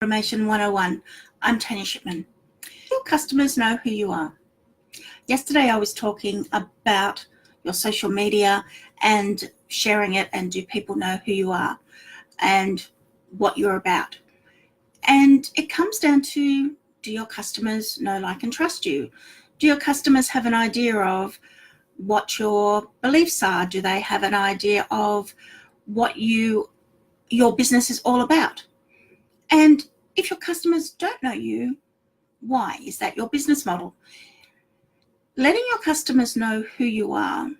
Automation 101. I'm Tanya Shipman. Your customers know who you are. Yesterday I was talking about your social media and sharing it, and do people know who you are and what you're about. And it comes down to, do your customers know, like, and trust you? Do your customers have an idea of what your beliefs are? Do they have an idea of what your business is all about? And if your customers don't know you, why? Is that your business model? Letting your customers know who you are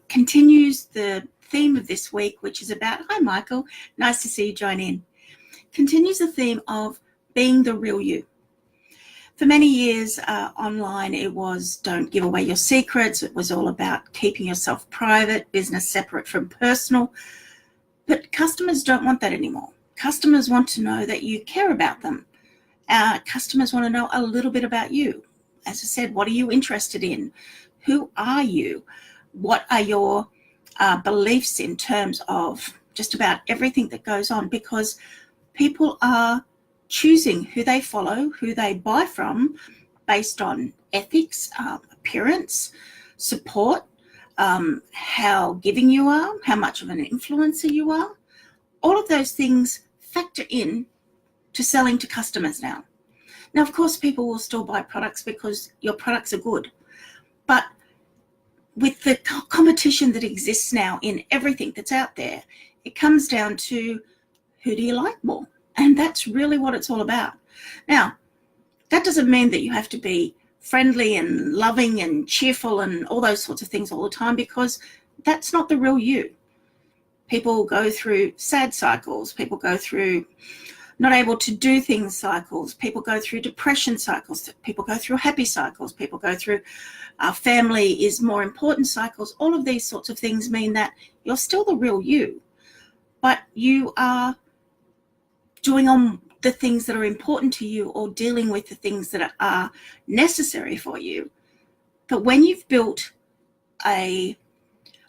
continues the theme of this week, which is about, hi Michael, nice to see you join in, continues the theme of being the real you. For many years online, it was don't give away your secrets. It was all about keeping yourself private, business separate from personal. But customers don't want that anymore. Customers want to know that you care about them. Customers want to know a little bit about you. As I said, what are you interested in? Who are you? What are your beliefs in terms of just about everything that goes on? Because people are choosing who they follow, who they buy from, based on ethics, appearance, support, how giving you are, how much of an influencer you are. All of those things factor in to selling to customers now. Now, of course, people will still buy products because your products are good. But with the competition that exists now in everything that's out there, it comes down to, who do you like more? And that's really what it's all about. Now, that doesn't mean that you have to be friendly and loving and cheerful and all those sorts of things all the time, because that's not the real you. People go through sad cycles. People go through not able to do things cycles. People go through depression cycles. People go through happy cycles. People go through family is more important cycles. All of these sorts of things mean that you're still the real you, but you are doing on the things that are important to you, or dealing with the things that are necessary for you. But when you've built a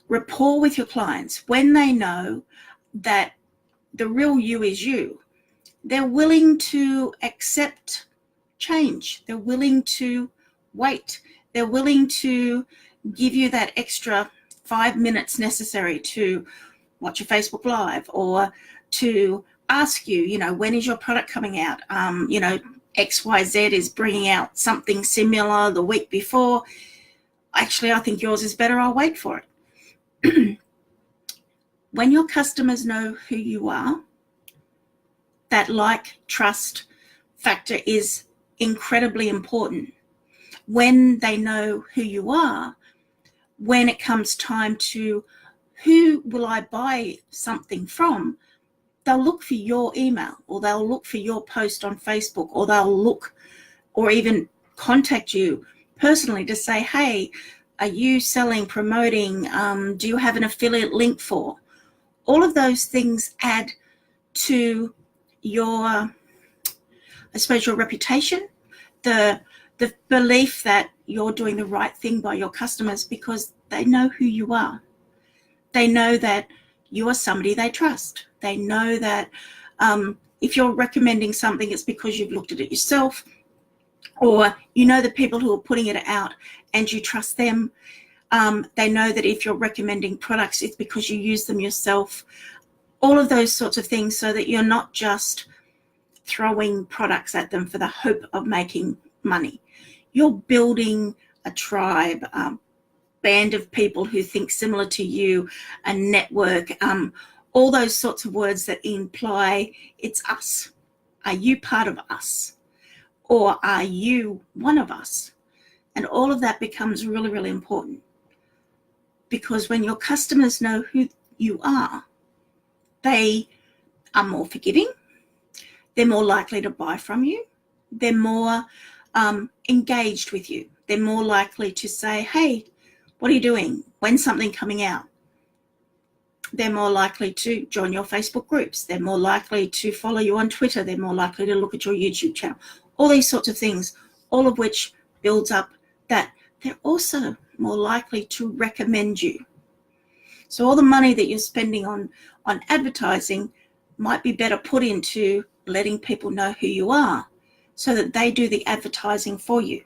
rapport with your clients, when they know that the real you is you, they're willing to accept change. They're willing to wait. They're willing to give you that extra 5 minutes necessary to watch a Facebook Live, or to ask you, when is your product coming out? XYZ is bringing out something similar the week before. Actually, I think yours is better. I'll wait for it. When your customers know who you are, that like, trust factor is incredibly important. When they know who you are, when it comes time to, who will I buy something from, they'll look for your email, or they'll look for your post on Facebook, or they'll look or even contact you personally to say, hey, are you selling, promoting, do you have an affiliate link for? All of those things add to your, I suppose, your reputation, the belief that you're doing the right thing by your customers, because they know who you are. They know that you are somebody they trust. They know that if you're recommending something, it's because you've looked at it yourself, or the people who are putting it out and you trust them. They know that if you're recommending products, it's because you use them yourself. All of those sorts of things, so that you're not just throwing products at them for the hope of making money. You're building a tribe, band of people who think similar to you, a network, all those sorts of words that imply it's us. Are you part of us? Or are you one of us? And all of that becomes really, really important, because when your customers know who you are, they are more forgiving. They're more likely to buy from you. They're more engaged with you. They're more likely to say, hey, what are you doing? When's something coming out? They're more likely to join your Facebook groups. They're more likely to follow you on Twitter. They're more likely to look at your YouTube channel. All these sorts of things, all of which builds up that they're also more likely to recommend you. So all the money that you're spending on advertising might be better put into letting people know who you are so that they do the advertising for you.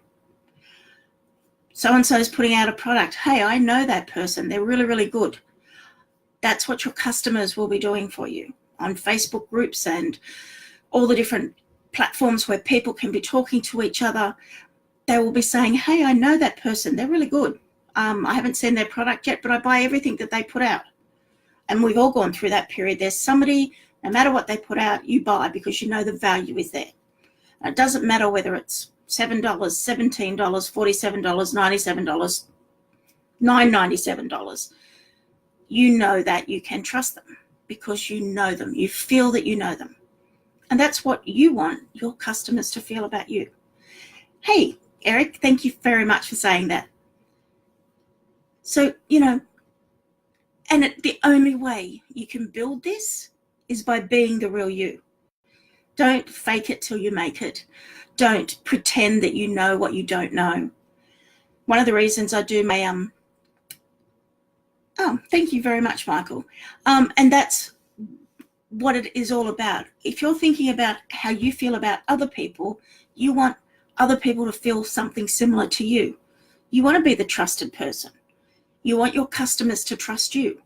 So-and-so is putting out a product. Hey, I know that person. They're really, really good. That's what your customers will be doing for you on Facebook groups and all the different platforms where people can be talking to each other. They will be saying, hey, I know that person. They're really good. I haven't seen their product yet, but I buy everything that they put out. And we've all gone through that period. There's somebody, no matter what they put out, you buy because you know the value is there. And it doesn't matter whether it's $7, $17, $47, $97, $9.97. You know that you can trust them because you know them. You feel that you know them. And that's what you want your customers to feel about you. Hey, Eric, thank you very much for saying that. So, and the only way you can build this is by being the real you. Don't fake it till you make it. Don't pretend that you know what you don't know. One of the reasons I do my thank you very much, Michael. And that's what it is all about. If you're thinking about how you feel about other people, you want other people to feel something similar to you. You want to be the trusted person. You want your customers to trust you.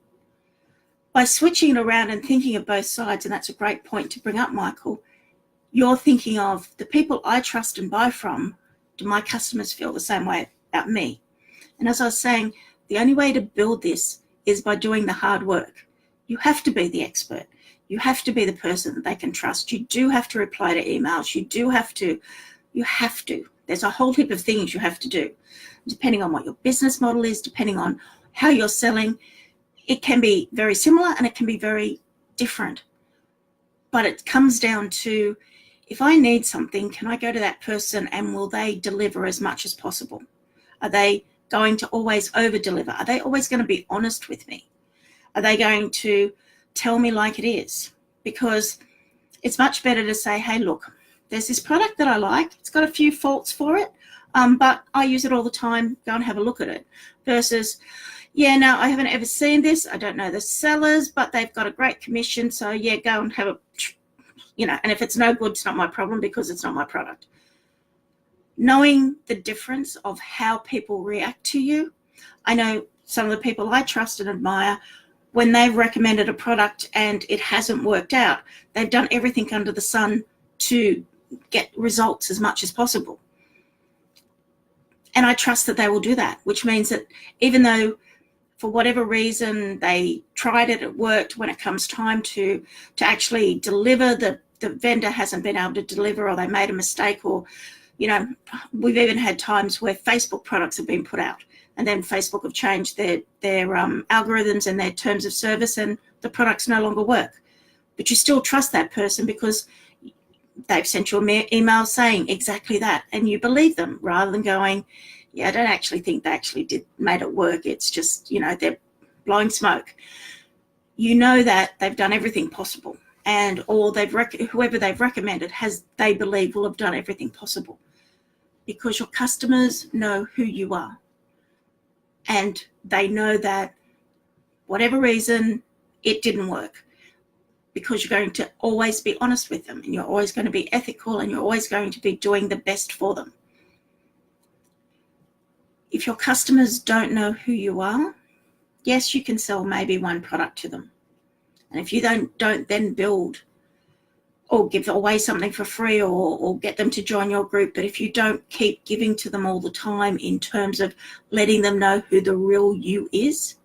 By switching it around and thinking of both sides, and that's a great point to bring up, Michael, you're thinking of the people I trust and buy from, do my customers feel the same way about me? And as I was saying, the only way to build this is by doing the hard work. You have to be the expert. You have to be the person that they can trust. You do have to reply to emails. You have to. There's a whole heap of things you have to do. Depending on what your business model is, depending on how you're selling, it can be very similar and it can be very different. But it comes down to, if I need something, can I go to that person and will they deliver as much as possible? Are they going to always over deliver? Are they always going to be honest with me? Are they going to tell me like it is? Because it's much better to say, hey, look, there's this product that I like. It's got a few faults for it, but I use it all the time. Go and have a look at it. Versus, yeah, no, I haven't ever seen this. I don't know the sellers, but they've got a great commission. So yeah, go and have a, and if it's no good, it's not my problem because it's not my product. Knowing the difference of how people react to you. I know some of the people I trust and admire, when they've recommended a product and it hasn't worked out, they've done everything under the sun to get results as much as possible. And I trust that they will do that, which means that even though for whatever reason they tried it, it worked, when it comes time to actually deliver, the vendor hasn't been able to deliver, or they made a mistake, or, we've even had times where Facebook products have been put out and then Facebook have changed their algorithms and their terms of service and the products no longer work. But you still trust that person because they've sent you an email saying exactly that, and you believe them rather than going, yeah, I don't actually think they actually made it work. It's just, they're blowing smoke. You know that they've done everything possible, and whoever they've recommended they believe will have done everything possible, because your customers know who you are, and they know that whatever reason it didn't work, because you're going to always be honest with them, and you're always going to be ethical, and you're always going to be doing the best for them. If your customers don't know who you are, yes, you can sell maybe one product to them. And if you don't then build or give away something for free, or get them to join your group, but if you don't keep giving to them all the time in terms of letting them know who the real you is,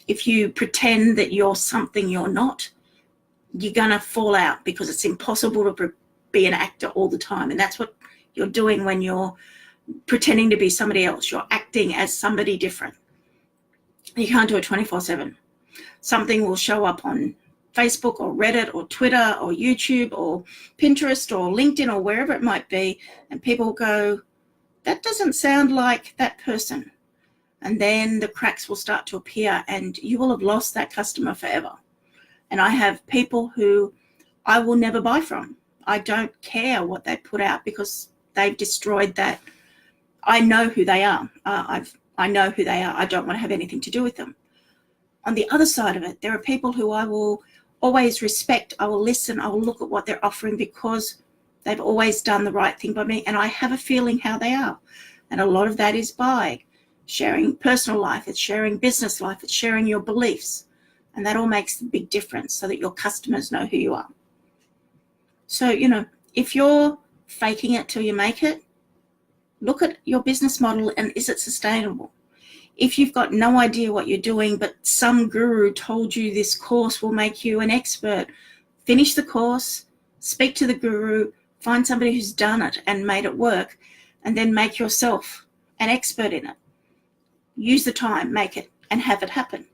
if you pretend that you're something you're not, you're going to fall out, because it's impossible to be an actor all the time. And that's what you're doing when you're pretending to be somebody else. You're acting as somebody different. You can't do it 24/7. Something will show up on Facebook or Reddit or Twitter or YouTube or Pinterest or LinkedIn or wherever it might be, and people go, that doesn't sound like that person. And then the cracks will start to appear, and you will have lost that customer forever. And I have people who I will never buy from. I don't care what they put out, because they've destroyed that. I know who they are. I know who they are. I don't want to have anything to do with them. On the other side of it, there are people who I will always respect. I will listen. I will look at what they're offering because they've always done the right thing by me, and I have a feeling how they are. And a lot of that is by sharing personal life, it's sharing business life, it's sharing your beliefs. And that all makes a big difference so that your customers know who you are. So, if you're faking it till you make it, look at your business model and is it sustainable? If you've got no idea what you're doing, but some guru told you this course will make you an expert, finish the course, speak to the guru, find somebody who's done it and made it work, and then make yourself an expert in it. Use the time, make it, and have it happen.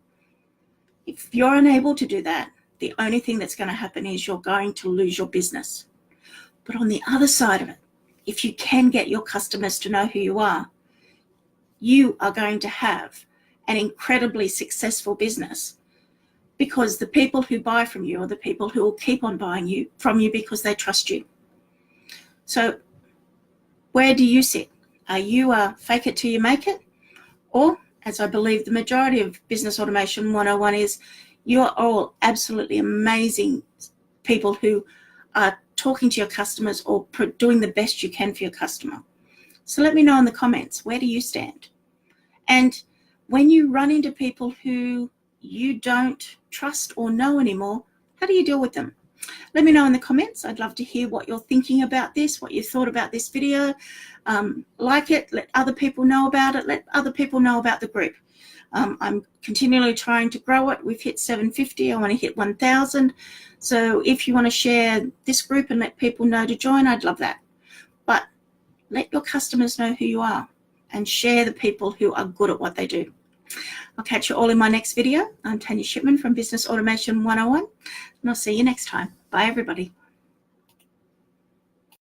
If you're unable to do that, the only thing that's going to happen is you're going to lose your business. But on the other side of it, if you can get your customers to know who you are going to have an incredibly successful business, because the people who buy from you are the people who will keep on buying from you because they trust you. So where do you sit? Are you a fake it till you make it? Or, as I believe the majority of Business Automation 101 is, you are all absolutely amazing people who are talking to your customers or doing the best you can for your customer. So let me know in the comments, where do you stand? And when you run into people who you don't trust or know anymore, how do you deal with them? Let me know in the comments. I'd love to hear what you're thinking about this, what you thought about this video. Like it, let other people know about it, let other people know about the group. I'm continually trying to grow it. We've hit 750, I want to hit 1,000. So if you want to share this group and let people know to join, I'd love that. But let your customers know who you are and share the people who are good at what they do. I'll catch you all in my next video. I'm Tanya Shipman from Business Automation 101, and I'll see you next time. Bye, everybody.